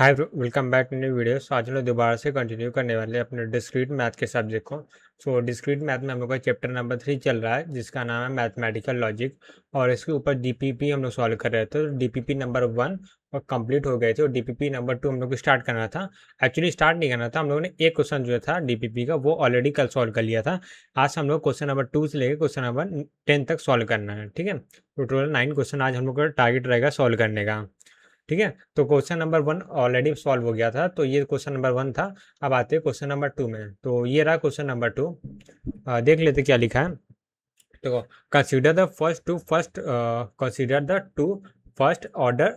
Hi welcome back to new videos. आज हम लोग दोबारा से कंटिन्यू करने वाले हैं अपने डिस्क्रीट मैथ के सब्जेक्ट को। डिस्क्रीट मैथ में हम लोग का चैप्टर नंबर 3 चल रहा है जिसका नाम है मैथमेटिकल लॉजिक। और इसके ऊपर डीपीपी हम लोग सॉल्व कर रहे थे। तो डीपीपी नंबर 1 और कंप्लीट हो गए थे और डीपीपी नंबर 2 हम लोग को स्टार्ट करना था। एक्चुअली स्टार्ट नहीं करना था, हम लोगों ने एक क्वेश्चन जो था डीपीपी का वो ऑलरेडी कल सॉल्व कर लिया था। आज हम लोग क्वेश्चन नंबर 2 से लेकर क्वेश्चन नंबर 10 तक सॉल्व करना है। ठीक है, तो टोटल 9 क्वेश्चन आज हम लोग का टारगेट रहेगा सॉल्व करने का। ठीक है, तो क्वेश्चन नंबर 1 ऑलरेडी सॉल्व हो गया था, तो ये क्वेश्चन नंबर 1 था। अब आते हैं क्वेश्चन नंबर 2 में। तो ये रहा क्वेश्चन नंबर 2। देख लेते क्या लिखा है। तो consider the two first order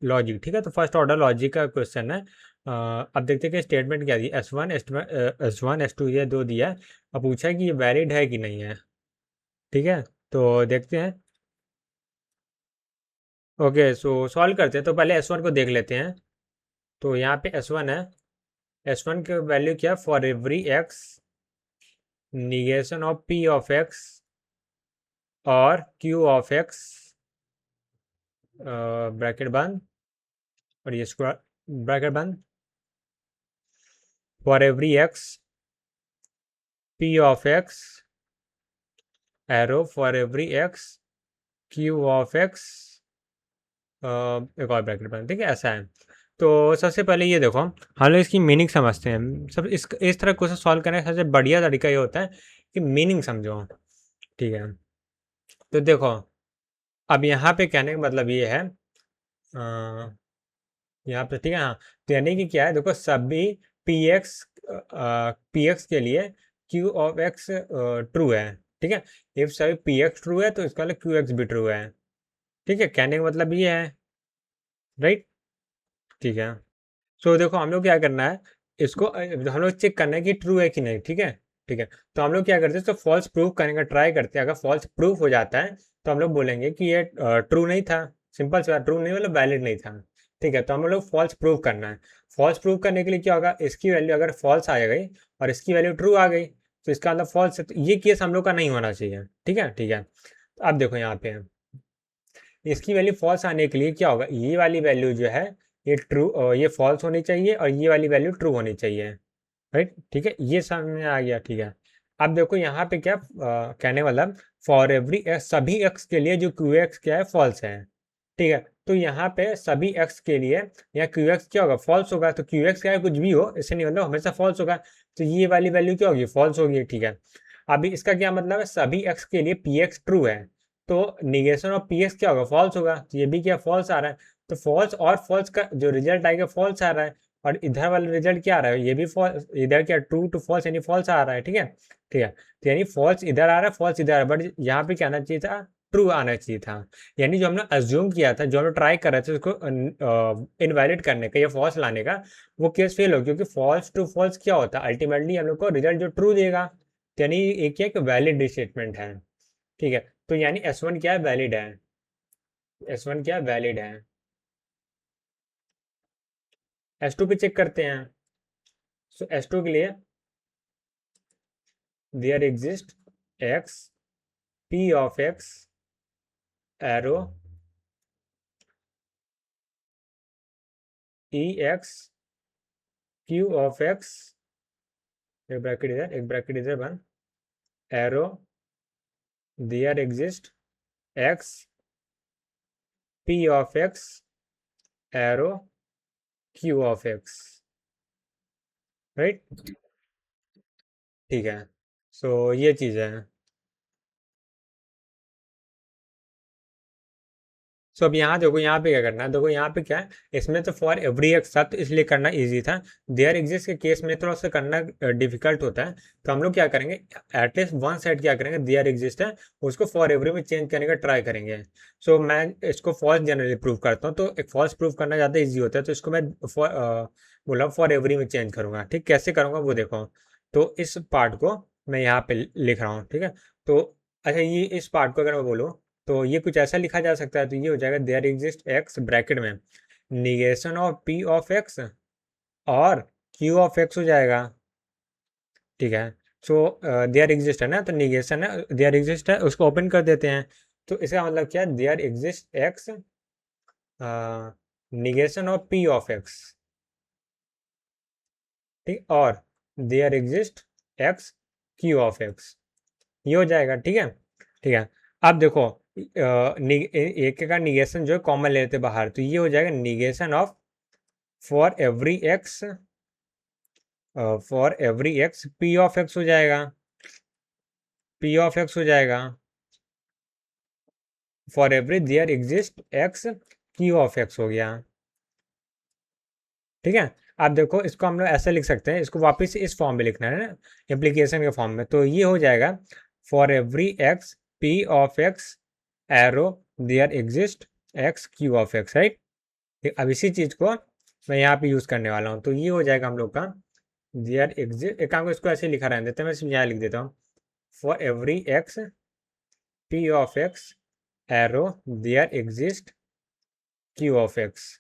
logic. ठीक है, तो फर्स्ट ऑर्डर लॉजिक का क्वेश्चन है। अब देखते हैं कि स्टेटमेंट क्या दी। S1 S2 ये दो दिया है। अब पूछा है कि ये वैलिड है कि नहीं है। ठीक है, तो देखते हैं। ओके, सो सॉल्व करते हैं। तो पहले S1 को देख लेते हैं। तो यहाँ पे S1 है। S1 की वैल्यू क्या, for every x negation of P of x और Q ऑफ एक्स ब्रैकेट बंद और ये स्क्वायर ब्रैकेट बंद, for every x P of x arrow for every x Q of x एक और ब्रैकेट बंद। ठीक है, ऐसा है। तो सबसे पहले ये देखो, हम लोग इसकी मीनिंग समझते हैं। सब इस तरह क्वेश्चन सॉल्व करने का सबसे बढ़िया तरीका ये होता है कि मीनिंग समझो। ठीक है, तो देखो अब यहाँ पे कहने का मतलब ये है, यहाँ पे ठीक है। हाँ, तो यानी कि क्या है, देखो सभी पी एक्स के लिए क्यू ऑफ एक्स ट्रू है। ठीक है, इफ सभी पी एक्स ट्रू है तो इसका मतलब क्यू एक्स भी ट्रू है। ठीक है, कहने का मतलब ये है, राइट। ठीक है, सो देखो हम लोग क्या करना है, इसको हम लोग चेक करना है कि ट्रू है कि नहीं। ठीक है, ठीक है, तो हम लोग क्या करते हैं, तो फॉल्स प्रूफ करने का ट्राई करते हैं। अगर फॉल्स प्रूफ हो जाता है तो हम लोग बोलेंगे कि ये ट्रू नहीं था। सिंपल सा, ट्रू नहीं मतलब वैलिड नहीं था। ठीक है, तो हम लोग फॉल्स प्रूफ करना है। फॉल्स प्रूफ करने के लिए क्या होगा, इसकी वैल्यू अगर फॉल्स आ गई और इसकी वैल्यू ट्रू आ गई तो इसका मतलब फॉल्स है। तो ये केस हम लोग का नहीं होना चाहिए। ठीक है, ठीक है, तो अब देखो यहाँ पे इसकी वैल्यू फॉल्स आने के लिए क्या होगा, ये वाली वैल्यू जो है ये ट्रू, ये फॉल्स होनी चाहिए और ये वाली वैल्यू ट्रू होनी चाहिए। राइट, ठीक है, ये समझ में आ गया। ठीक है, अब देखो यहाँ पे क्या कहने वाला, फॉर एवरी एक्स सभी एक्स के लिए जो क्यू एक्स क्या है फॉल्स है। ठीक है, तो यहाँ पे सभी एक्स के लिए यहाँ क्यू एक्स क्या होगा, फॉल्स होगा। तो क्यू एक्स क्या है, कुछ भी हो, इससे नहीं मतलब हमेशा फॉल्स होगा। तो ये वाली वैल्यू क्या होगी, फॉल्स होगी। ठीक है, अभी इसका क्या मतलब है, सभी एक्स के लिए पी एक्स ट्रू है तो निगेशन ऑफ पी एक्स क्या होगा, फॉल्स होगा। तो ये भी क्या फॉल्स आ रहा है। तो फॉल्स और फॉल्स का जो रिजल्ट आएगा फॉल्स आ रहा है और इधर वाला रिजल्ट क्या आ रहा है, ये भी फॉल्स। इधर क्या ट्रू टू फॉल्स यानी फॉल्स आ रहा है। ठीक है, ठीक है, तो यानी फॉल्स इधर आ रहा है, फॉल्स इधर आ रहा है, बट यहाँ पे क्या आना चाहिए था, ट्रू आना चाहिए था। यानी जो हमने अज्यूम किया था, जो हमने ट्राई कर रहे थे उसको इनवैलिड करने का या फॉल्स लाने का, वो केस फेल हो, क्योंकि फॉल्स टू फॉल्स क्या होता है, अल्टीमेटली हम लोग को रिजल्ट जो ट्रू देगा। तो यानी एक क्या वैलिड स्टेटमेंट है। ठीक है, तो यानी S1 क्या है, वैलिड है। S1 क्या वैलिड है। S2 पे चेक करते हैं। सो S2 के लिए there exist x p of x arrow e x q of x, एक ब्रैकेट इधर बन, arrow there exist x p of x arrow q of x। Right, ठीक है, सो ये चीज़ है। सो अब यहाँ देखो, यहाँ पे क्या करना है, देखो यहाँ पे क्या है, इसमें तो फॉर एवरी एक्स था तो इसलिए करना इजी था। देयर एग्जिस्ट के केस में थोड़ा सा करना डिफिकल्ट होता है। तो हम लोग क्या करेंगे, एटलीस्ट वन साइड क्या करेंगे, देयर एग्जिस्ट है उसको फॉर एवरी में चेंज करने का ट्राई करेंगे। सो मैं इसको फॉल्स जनरली प्रूव करता हूँ, तो एक फॉल्स प्रूव करना ज़्यादा ईजी होता है, तो इसको मैं बोला फॉर एवरी में चेंज करूँगा। ठीक, कैसे करूँगा वो देखो। तो इस पार्ट को मैं यहाँ पे लिख रहा हूँ। ठीक है, तो अच्छा, ये इस पार्ट को अगर मैं बोलूँ तो ये कुछ ऐसा लिखा जा सकता है। तो ये हो जाएगा देयर एग्जिस्ट एक्स ब्रैकेट में negation of P of x और क्यू ऑफ एक्स हो जाएगा। ठीक है, सो देयर एग्जिस्ट है ना, तो निगेशन है, देयर एग्जिस्ट है, उसको ओपन कर देते हैं। तो इसका मतलब क्या है, there exist x negation of P of x. ठीक, और there exist x Q of x, ये हो जाएगा। ठीक है, ठीक है। अब देखो एक का निगेशन जो है कॉमन ले लेते बाहर, तो ये हो जाएगा negation of for every x, for every x P of x हो जाएगा, पी ऑफ एक्स हो जाएगा, for every there exist x Q of x हो गया। ठीक है, अब देखो इसको हम लोग ऐसे लिख सकते हैं, इसको वापस इस फॉर्म में लिखना है ना, इम्प्लीकेशन के फॉर्म में, तो ये हो जाएगा for every x P of x arrow there exist x Q of x, right. अब इसी चीज को मैं यहाँ पे यूज करने वाला हूँ, तो ये हो जाएगा हम लोग का देयर एग्जिस्ट, एक काम को इसको ऐसे लिखा रहने देते हैं, मैं सिर्फ यहाँ लिख देता हूँ for every x P of x arrow there exist Q of x.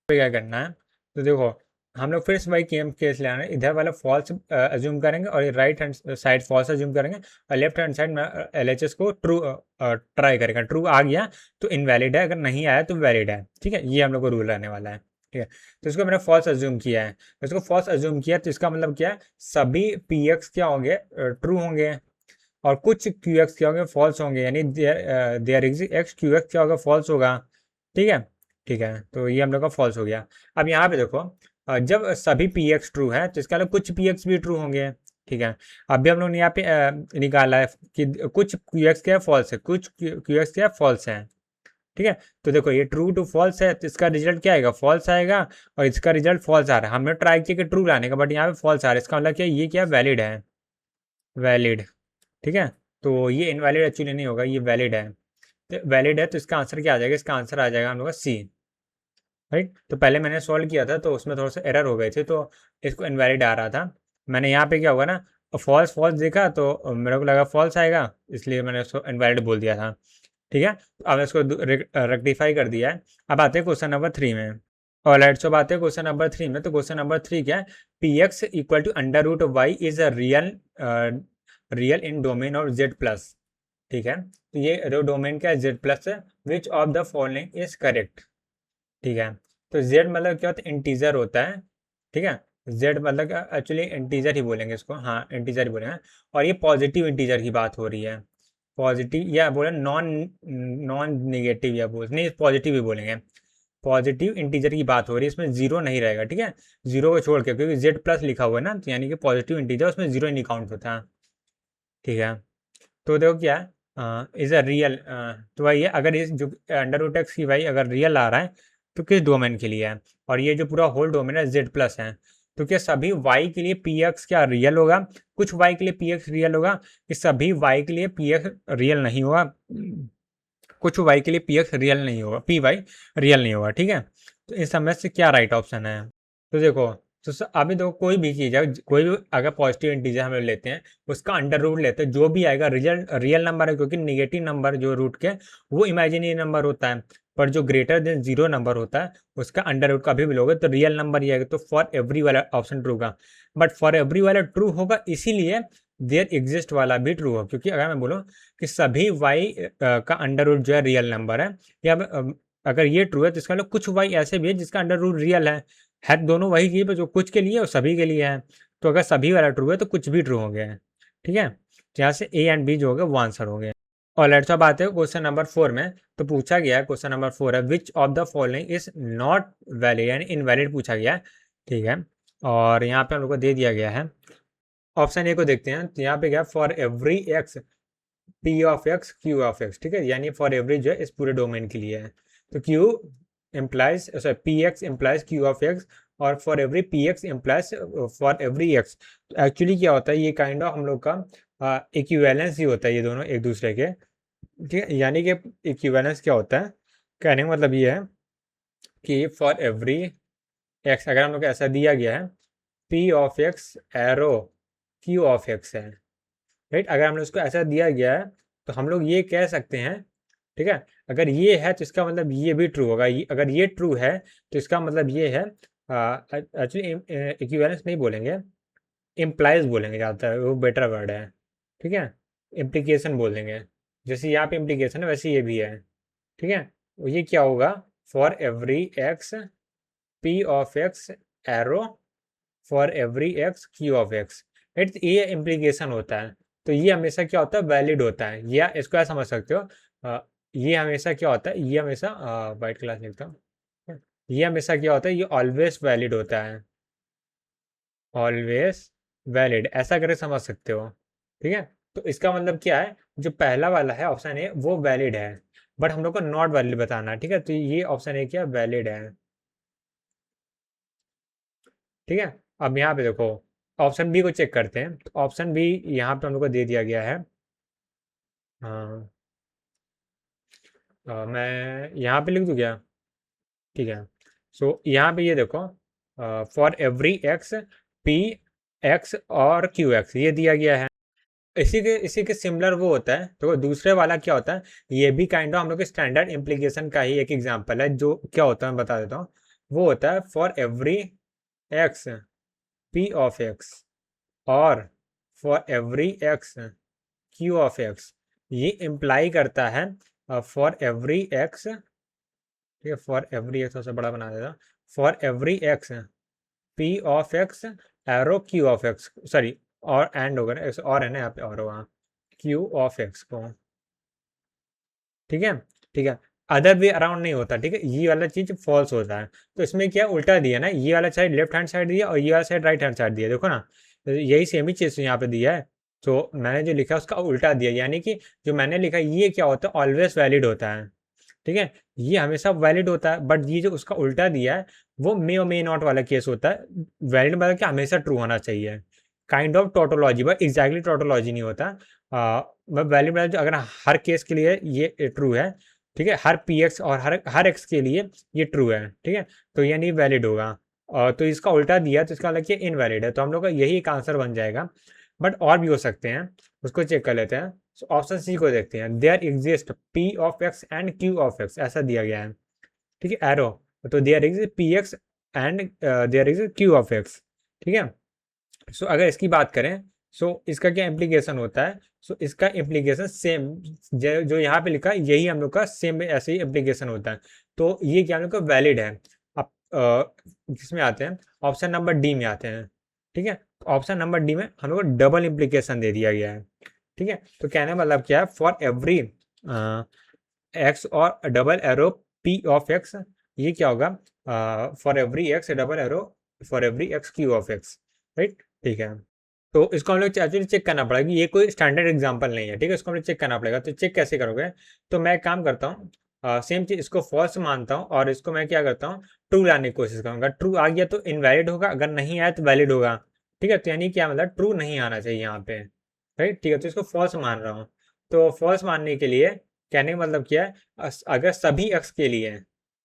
तो क्या करना है, तो देखो हम लोग फिर से वही केस ले आना है, इधर वाला फॉल्स अज्यूम करेंगे और right hand side false assume करेंगे, और लेफ्ट हैंड साइड में LHS को ट्रू ट्राई करेगा, ट्रू आ गया तो इनवैलिड है, अगर नहीं आया तो वैलिड है। ठीक है, ये हम लोग को रूल रहने वाला है। ठीक है, तो इसको मैंने फॉल्स अज्यूम किया है, इसको फॉल्स अज्यूम किया तो इसका मतलब क्या है, सभी PX क्या होंगे, ट्रू होंगे, और कुछ QX क्या होंगे, फॉल्स होंगे, यानी देयर एग्जिस्ट एक्स QX क्या होगा, फॉल्स होगा। ठीक है, ठीक है, तो ये हम लोग का फॉल्स हो गया। अब यहाँ पे देखो जब सभी PX ट्रू है तो इसका मतलब कुछ PX भी ट्रू होंगे। ठीक है, अभी हम लोग ने यहाँ पे निकाला है कि कुछ QX क्या है, फॉल्स है, कुछ QX क्या है, फॉल्स है। ठीक है, तो देखो ये ट्रू टू फॉल्स है तो इसका रिजल्ट क्या आएगा, फॉल्स आएगा, और इसका रिजल्ट फॉल्स आ रहा है। हमने ट्राई किया कि ट्रू लाने का, बट यहाँ पे फॉल्स आ रहा है, इसका मतलब क्या, ये क्या वैलिड है, वैलिड। ठीक है, तो ये इनवैलिड एक्चुअली नहीं होगा, ये वैलिड है, तो वैलिड है तो इसका आंसर क्या आ जाएगा, इसका आंसर आ जाएगा हम लोग का C, राइट। तो पहले मैंने सॉल्व किया था तो उसमें थोड़ा सा एरर हो गए थे, तो इसको इनवैलिड आ रहा था। मैंने यहाँ पे क्या हुआ ना, फॉल्स फॉल्स देखा तो मेरे को लगा फॉल्स आएगा, इसलिए मैंने उसको इनवैलिड बोल दिया था। ठीक है, तो अब इसको रेक्टिफाई कर दिया है। अब आते हैं क्वेश्चन नंबर 3 में, और लाइट सब आते हैं क्वेश्चन नंबर 3 में। तो क्वेश्चन नंबर 3 क्या है, PX equal to under root y is a real in domain of Z plus. ठीक है, तो ये डोमेन क्या है, Z प्लस है, which of the following is correct. ठीक है, तो Z मतलब क्या होता है, इंटीजर होता है। ठीक है, Z मतलब एक्चुअली इंटीजर ही बोलेंगे इसको, हाँ इंटीजर ही बोलेंगे, और ये पॉजिटिव इंटीजर की बात हो रही है, पॉजिटिव या बोले नॉन नॉन निगेटिव, या बोल नहीं पॉजिटिव ही बोलेंगे, पॉजिटिव इंटीजर की बात हो रही है, इसमें जीरो नहीं रहेगा। ठीक है, जीरो को छोड़ के, क्योंकि Z प्लस लिखा हुआ है ना, तो यानी कि पॉजिटिव इंटीजर, उसमें जीरो नहीं काउंट होता है। ठीक है, तो देखो क्या है, इज अ रियल, तो भाई ये अगर इस जो अंडर रूट एक्स की भाई अगर रियल आ रहा है तो किस डोमेन के लिए है, और ये जो पूरा होल डोमेन है Z प्लस है, तो क्या सभी y के लिए PX क्या रियल होगा, कुछ y के लिए PX रियल होगा, कि सभी y के लिए PX रियल नहीं होगा, कुछ y के लिए PX रियल नहीं होगा, PY रियल नहीं होगा। ठीक है, तो इस समय से क्या राइट ऑप्शन है, तो देखो, तो अभी देखो कोई भी चीज़ है, कोई भी अगर पॉजिटिव इंटीजर हम लेते हैं, उसका अंडर रूट लेते हैं, जो भी आएगा रियल रियल नंबर है, क्योंकि निगेटिव नंबर जो रूट के वो इमेजिनरी नंबर होता है, पर जो ग्रेटर देन जीरो नंबर होता है उसका अंडर रूट कभी भी लोगे तो रियल नंबर ही आएगा, तो फॉर एवरी वाला ऑप्शन ट्रू होगा। बट फॉर एवरी वाला ट्रू होगा इसीलिए देयर एग्जिस्ट वाला भी ट्रू होगा, क्योंकि अगर मैं बोलूँ कि सभी वाई का अंडर रूट जो है रियल नंबर है, या अगर ये ट्रू है तो इसका मतलब कुछ वाई ऐसे भी है जिसका अंडर रूट रियल है दोनों वही चीज़, जो कुछ के लिए और सभी के लिए है, तो अगर सभी वाला ट्रू है तो कुछ भी ट्रू हो गया है। ठीक है, तो यहाँ से A एंड B जो हो गया वो आंसर हो गया। और लेट्स अब आते हैं क्वेश्चन नंबर 4 में, तो पूछा गया है क्वेश्चन नंबर 4 है, which of the following is not valid, यानी इनवैलिड पूछा गया है। ठीक है, और यहाँ पे हम लोग को दे दिया गया है, ऑप्शन ए को देखते हैं, तो यहाँ पे क्या, for every x P of x Q of x. ठीक है, यानी फॉर एवरी जो है इस पूरे डोमेन के लिए है, तो Q implies sorry PX implies Q of x, और for every PX implies for every x. तो एक्चुअली क्या होता है, ये काइंड ऑफ हम लोग का इक्विवेलेंस ही होता है, ये दोनों एक दूसरे के। ठीक है, यानी कि इक्विवेलेंस क्या होता है, कहने का मतलब ये है कि फॉर एवरी एक्स अगर हम लोग को ऐसा दिया गया है P of x arrow Q of x है, राइट। अगर हम लोग उसको ऐसा दिया गया है तो हम लोग ये कह सकते हैं, ठीक है, अगर ये है तो इसका मतलब ये भी ट्रू होगा, अगर ये ट्रू है तो इसका मतलब ये है, एक्चुअली इक्विवेलेंस नहीं बोलेंगे, इम्प्लाइज बोलेंगे ज़्यादातर, वो बेटर वर्ड है। ठीक है, इम्प्लीकेशन बोल देंगे, जैसे यहाँ पे इम्प्लीकेशन है वैसे ये भी है। ठीक है, तो ये क्या होगा, for every x P of x arrow for every x Q of x, right. ये इम्प्लीकेशन होता है, तो ये हमेशा क्या होता है, वैलिड होता है, या इसको ऐसा समझ सकते हो, ये हमेशा क्या होता है, ये हमेशा वाइट क्लास लिखता हूँ, ये हमेशा क्या होता है, ये ऑलवेज वैलिड होता है, ऑलवेज वैलिड, ऐसा करके समझ सकते हो, ठीक है। तो इसका मतलब क्या है, जो पहला वाला है ऑप्शन ए वो वैलिड है, बट हम लोग को नॉट वैलिड बताना है, ठीक है। तो ये ऑप्शन ए क्या वैलिड है, ठीक है। अब यहाँ पे देखो, ऑप्शन बी को चेक करते हैं, तो ऑप्शन बी यहाँ पे हम लोग को दे दिया गया है। हाँ, मैं यहाँ पे लिख दूँ क्या, ठीक है। सो यहाँ पे ये देखो, for every x P x और क्यू एक्स ये दिया गया है। इसी के सिमिलर वो होता है, तो दूसरे वाला क्या होता है, ये भी काइंड ऑफ हम लोग के स्टैंडर्ड इम्प्लीकेशन का ही एक एग्जांपल है, जो क्या होता है मैं बता देता हूँ। वो होता है for every x P of x और for every x Q of x, ये इम्प्लाई करता है फॉर एवरी एक्स, ठीक है, फॉर एवरी एक्स सबसे बड़ा बना देता, for every x P of x arrow Q of x, sorry, और एंड होगा ना, और है ना यहाँ पे, और वहाँ क्यू ऑफ एक्स को, ठीक है, ठीक है। अदर वे अराउंड नहीं होता, ठीक है, ये वाला चीज फॉल्स होता है। तो इसमें क्या उल्टा दिया ना, ये वाला साइड लेफ्ट हैंड साइड दिया और ये वाला साइड राइट हैंड साइड दिया, देखो ना, तो यही सेम ही चीज यहाँ पे दिया है। तो मैंने जो लिखा उसका उल्टा दिया, यानी कि जो मैंने लिखा ये क्या होता है, ऑलवेज वैलिड होता है, ठीक है, ये हमेशा वैलिड होता है, बट ये जो उसका उल्टा दिया है वो मे और मे नॉट वाला केस होता है। वैलिड मतलब कि हमेशा ट्रू होना चाहिए, kind of tautology, but exactly tautology नहीं होता। वैलिड मतलब अगर हर केस के लिए ये ट्रू है, ठीक है, हर पी एक्स और हर एक्स के लिए ये ट्रू है, ठीक है, तो ये नहीं वैलिड होगा। तो इसका उल्टा दिया तो इसका मतलब कि इनवैलिड है, तो हम लोग का यही एक आंसर बन जाएगा, बट और भी हो सकते हैं, उसको चेक कर लेते हैं। ऑप्शन सी को देखते हैं, there exist P of x and Q of x, ऐसा दिया गया है, ठीक है, एरो, तो there exist P x and there exist Q of x, ठीक है। सो अगर इसकी बात करें, सो इसका क्या इम्प्लीकेशन होता है, सो इसका इम्प्लीकेशन सेम जो यहाँ पे लिखा है यही हम लोग का सेम ऐसे ही इम्प्लीकेशन होता है, तो ये क्या हम लोग का वैलिड है। अब किसमें आते हैं, ऑप्शन नंबर डी में आते हैं, ठीक है। ऑप्शन नंबर डी में हम लोग को डबल इम्प्लीकेशन दे दिया गया है, ठीक है। तो कहने का मतलब क्या है, फॉर एवरी एक्स और double arrow P of x, ये क्या होगा, for every x double arrow for every x Q of x, right, ठीक है। तो इसको हम लोग एक्चुअली चेक करना पड़ेगा, ये कोई स्टैंडर्ड एग्जांपल नहीं है, ठीक है, इसको हम लोग चेक करना पड़ेगा। तो चेक कैसे करोगे, तो मैं एक काम करता हूँ, सेम चीज इसको फॉल्स मानता हूँ और इसको मैं क्या करता हूँ, ट्रू लाने की कोशिश करूंगा। ट्रू आ गया तो इनवैलिड होगा, अगर नहीं आया तो वैलिड होगा, ठीक है। तो यानी क्या मतलब ट्रू नहीं आना चाहिए यहाँ पे, राइट, ठीक है। तो इसको फॉल्स मान रहा हूँ, तो फॉल्स मानने के लिए कहने का मतलब क्या है, अगर सभी एक्स के लिए,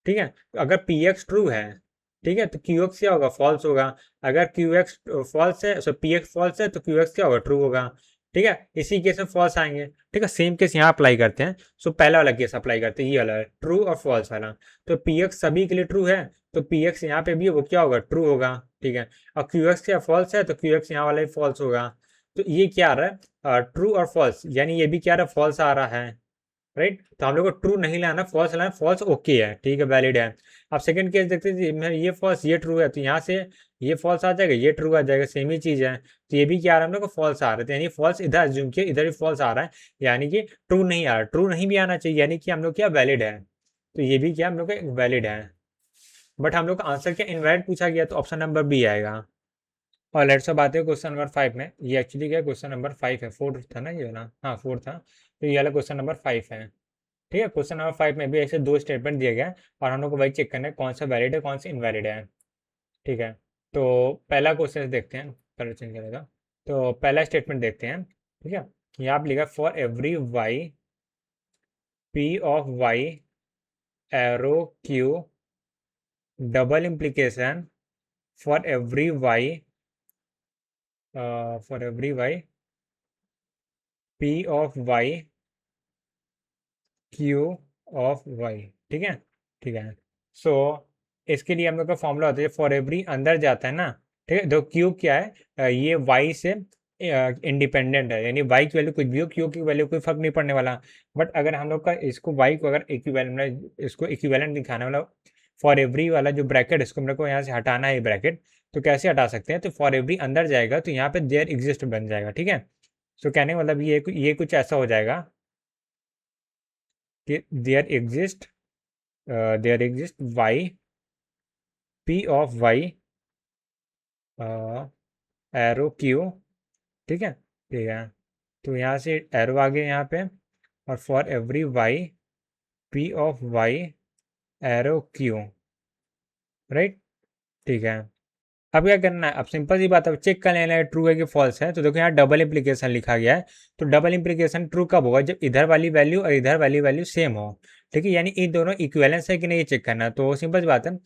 ठीक है, अगर पी एक्स ट्रू है, ठीक है, तो क्यू एक्स क्या होगा, फॉल्स होगा। अगर क्यू एक्स फॉल्स है, सो पी एक्स फॉल्स है, तो क्यू एक्स क्या होगा, ट्रू होगा, ठीक है। इसी केस में फॉल्स आएंगे, ठीक है। सेम केस यहाँ अप्लाई करते हैं, सो पहला वाला केस अप्लाई करते हैं, ये वाला ट्रू और फॉल्स वाला। तो पी एक्स सभी के लिए ट्रू है, तो पी एक्स यहाँ पे भी वो क्या होगा, ट्रू होगा, ठीक है। और क्यू एक्स क्या फॉल्स है, तो क्यू एक्स यहाँ वाला भी फॉल्स होगा। तो ये क्या आ रहा है, ट्रू और फॉल्स, यानी ये भी क्या आ रहा है, फॉल्स आ रहा है, राइट। तो हम लोग को ट्रू नहीं लाना, फॉल्स लाना, फॉल्स ओके है, ठीक है, वैलिड है। अब सेकंड केस देखते हैं, ये फॉल्स ये ट्रू है, तो यहाँ से ये फॉल्स आ जाएगा, ये ट्रू आ जाएगा, सेम ही चीज है। तो ये भी क्या आ रहा है, हम लोग को फॉल्स आ रहा है, तो यानी फॉल्स इधर एज्यूम किया, इधर भी फॉल्स आ रहा है, यानी कि ट्रू नहीं आ रहा, ट्रू नहीं भी आना चाहिए, यानी कि हम लोग क्या वैलिड है। तो ये भी क्या हम लोग का वैलिड है, बट हम लोग का आंसर क्या इनवैलिड पूछा गया, तो ऑप्शन नंबर बी आएगा। और लेट्स अब आते हैं क्वेश्चन नंबर 5 में, ये एक्चुअली क्या क्वेश्चन नंबर 5 है, 4 था ना ये ना, हाँ 4 था, तो ये वाला क्वेश्चन नंबर 5 है, ठीक है। क्वेश्चन नंबर 5 में भी ऐसे दो स्टेटमेंट दिए गए हैं और हम लोग को वही चेक करना है कौन सा वैलिड है कौन सा इनवैलिड है, ठीक है। तो पहला क्वेश्चन देखते हैं, कलर चेंज करेगा, तो पहला स्टेटमेंट देखते हैं, ठीक है। यहाँ पे लिखा for every y P of y arrow q double implication for every y P of y q of y, ठीक है, ठीक है। सो इसके लिए हम लोग का फॉर्मूला होता है, फॉर एवरी अंदर जाता है ना, ठीक है, तो क्यू क्या है, ये वाई से इंडिपेंडेंट है, यानी वाई की वैल्यू कुछ भी हो, क्यू की वैल्यू कोई फर्क नहीं पड़ने वाला। बट अगर हम लोग का इसको वाई को अगर इक्विवेलेंट, इसको इक्विवेलेंट दिखाना, मतलब फॉर एवरी वाला जो ब्रैकेट इसको मेरे को यहाँ से हटाना है ब्रैकेट, तो कैसे हटा सकते हैं, तो फॉर एवरी अंदर जाएगा तो यहाँ पे देयर एग्जिस्ट बन जाएगा, ठीक है। सो कहने का मतलब ये कुछ ऐसा हो जाएगा कि there exist y P of y arrow q, ठीक है। तो यहाँ से एरो आ गया यहाँ पे, और for every y P of y arrow q, right, ठीक है। अब क्या करना है, अब सिंपल सी बात है, चेक कर लेना है ट्रू है कि फॉल्स है। तो देखो यहाँ डबल इंप्लीकेशन लिखा गया है, तो डबल इंप्लीकेशन ट्रू कब होगा, जब इधर वाली वैल्यू और इधर वाली वैल्यू सेम हो, ठीक है, यानी इन दोनों इक्विवेलेंस है कि नहीं ये चेक करना है। तो सिंपल सी बात है,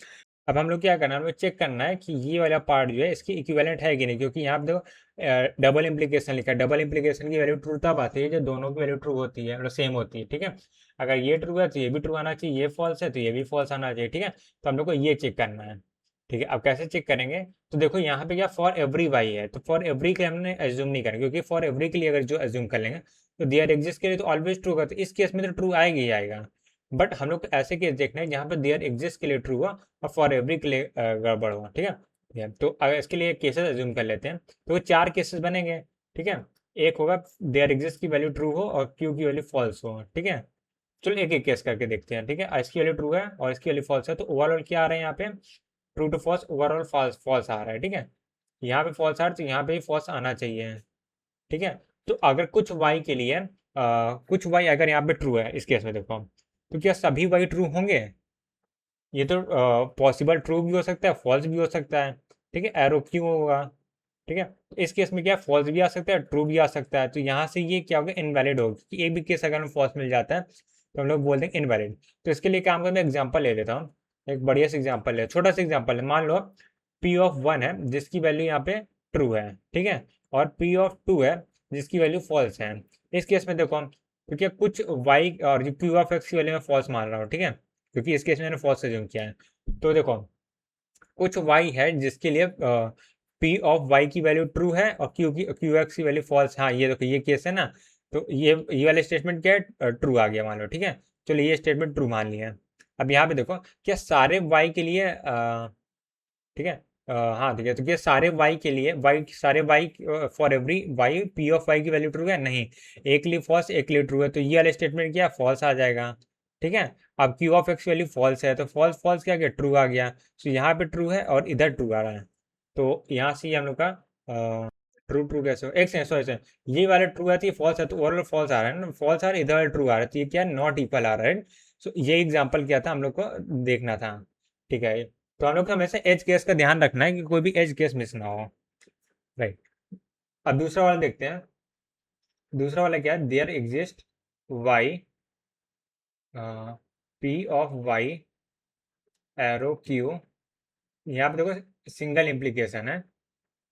अब हम लोग क्या करना है, हमें चेक करना है कि ये वाला पार्ट जो है इसकी इक्विवेलेंट है कि नहीं, क्योंकि यहाँ पे देखो डबल इंप्लीकेशन लिखा है, डबल इंप्लीकेशन की वैल्यू ट्रू तब आती है जब दोनों की वैल्यू ट्रू होती है, मतलब सेम होती है, ठीक है। अगर ये ट्रू है तो ये भी ट्रू आना चाहिए, ये फॉल्स है तो ये भी फॉल्स आना चाहिए, ठीक है। तो हम लोग को ये चेक करना है, ठीक है। अब कैसे चेक करेंगे, तो देखो यहाँ पे क्या फॉर एवरी वाई है, तो फॉर एवरी के लिए हमने एज्यूम नहीं करेंगे, क्योंकि फॉर एवरी के लिए अगर जो एज्यूम कर लेंगे तो देयर एग्जिस्ट के लिए तो ऑलवेज ट्रू होगा, तो इस केस में तो ट्रू आएगा ही आएगा। बट हम लोग को ऐसे केस देखना है जहाँ पे देयर एग्जिस्ट के लिए ट्रू हुआ और फॉर एवरी के लिए गड़बड़ हुआ, ठीक है। तो अगर इसके लिए केसेस एज्यूम कर लेते हैं, तो 4 केसेस बनेंगे, ठीक है। एक होगा देयर एग्जिस्ट की वैल्यू ट्रू हो और क्यू की वैल्यू फॉल्स हो, ठीक है। चलो एक एक केस करके देखते हैं, ठीक है। इसकी वैल्यू ट्रू है और इसकी वैल्यू फॉल्स है, तो ओवरऑल क्या आ रहा है यहाँ पे, true to false, overall false false आ रहा है, ठीक है। यहाँ पे फॉल्स आ रहा है तो यहाँ पे भी फॉल्स आना चाहिए, ठीक है। तो अगर कुछ वाई के लिए कुछ वाई अगर यहाँ पे ट्रू है इस केस में देखो, तो क्या सभी वाई ट्रू होंगे, ये तो पॉसिबल ट्रू भी हो सकता है फॉल्स भी हो सकता है, ठीक है। एरो क्यों होगा, ठीक है। इस केस में क्या फॉल्स भी आ सकता है ट्रू भी आ सकता है, तो यहाँ से ये क्या होगा, इनवैलिड होगा, कि एक भी केस अगर हमें फॉल्स मिल जाता है तो हम लोग बोल देंगे इनवैलिड। तो इसके लिए काम करते मैं एग्जाम्पल ले लेता हूँ, एक बढ़िया सा एग्जाम्पल है, छोटा सा एग्जाम्पल है। मान लो पी ऑफ वन है जिसकी वैल्यू यहाँ पे ट्रू है, ठीक है, और पी ऑफ टू है जिसकी वैल्यू फॉल्स है। इस केस में देखो क्योंकि कुछ वाई और जो क्यू ऑफ एक्स की वैल्यू मैं फॉल्स मान रहा हूँ, ठीक है, क्योंकि इस केस में मैंने फॉल्स एज्यूम किया है। तो देखो कुछ वाई है जिसके लिए पी ऑफ वाई की वैल्यू ट्रू है और क्यू एक्स की वैल्यू फॉल्स। हाँ ये देखो ये केस है ना, तो ये वाला स्टेटमेंट क्या है, ट्रू आ गया मान लो, ठीक है। चलो ये स्टेटमेंट ट्रू मान लिया। अब यहाँ पे देखो क्या सारे वाई के लिए ठीक है, हाँ ठीक है, तो क्या सारे वाई के लिए वाई सारे y for every y P of y की वैल्यू ट्रू है, नहीं, एक के लिए फॉल्स एक के लिए ट्रू है, तो ये वाला स्टेटमेंट क्या फॉल्स आ जाएगा, ठीक है। अब q of x value false है तो फॉल्स फॉल्स क्या गया ट्रू आ गया, तो यहाँ पे ट्रू है और इधर ट्रू आ रहा है, तो यहाँ से हम लोग का ट्रू ट्रू कैसे हो, एक सेकंड सॉरी, ये वाला ट्रू है तो ये फॉल्स है, तो ओवरऑल फॉल्स आ रहा है ना, फॉल्स आ रहा है, इधर ट्रू आ रहा है, तो ये क्या नॉट इक्वल आ रहा है। सो ये एग्जाम्पल क्या था हम लोग को देखना था, ठीक है। तो हम लोग को हमेशा एज केस का ध्यान रखना है कि कोई भी एज केस मिस ना हो, राइट। अब दूसरा वाला देखते हैं, दूसरा वाला क्या है, there exist y P of y arrow q, यहाँ पे देखो सिंगल इम्प्लीकेशन है,